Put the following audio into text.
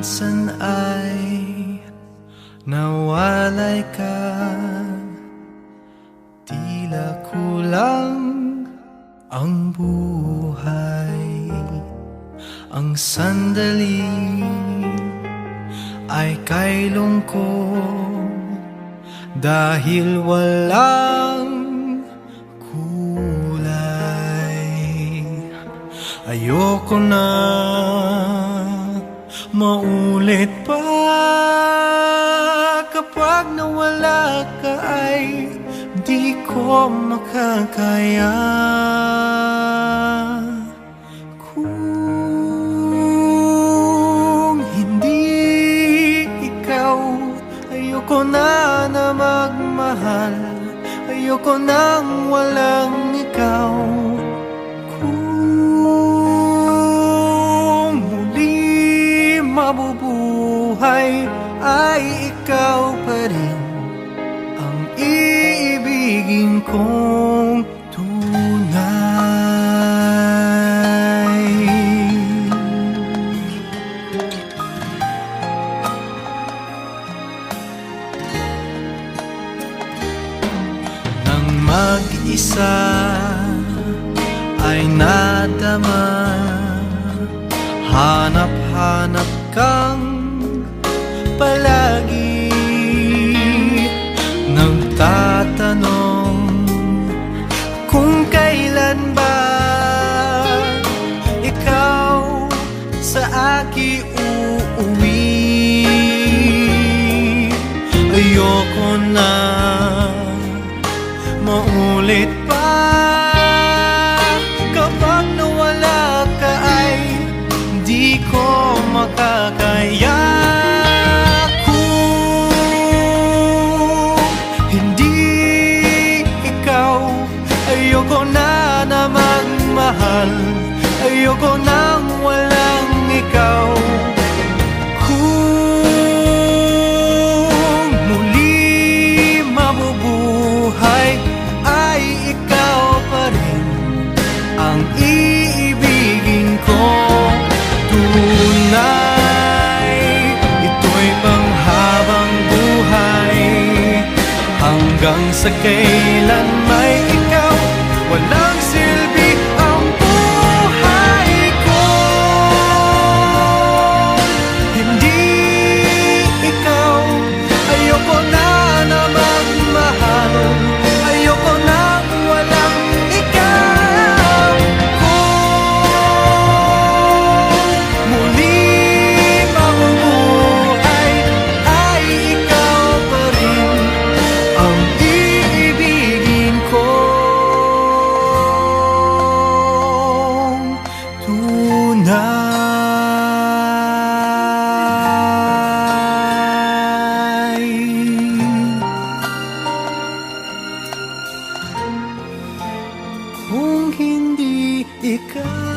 minsan ay nawalay ka, tila kulang ang buhay. Ang sandali ay kay lungkot dahil walang kulay. Ayoko na maulit pa, kapag nawala ka ay di ko makakaya. Kung hindi ikaw, ayoko na magmahal, ayoko nang walang ikaw. Kung muli mabubuhay ay ikaw pa rin ang iibigin kong tunay. Nang mag-isa ay nadama, hanap-hanap kang palagi, nagtatanong kung kailan ba ikaw sa akin uuwi. Ayoko na maulit pa, kapag nawala ka ay di ko makakaya. Ayoko na magmahal, ayoko nang walang ikaw. Kung muli mabubuhay ay ikaw pa rin ang iibigin ko tunay. Ito'y panghabang buhay, hanggang sa kailan may ikaw. Walang silbi ang buhay ko, hindi ikaw. Ayoko na magmahal, ayoko na walang ikaw. Kung muli mabubuhay ay ikaw pa rin ang iibigin ko tunay. Kung hindi ikaw,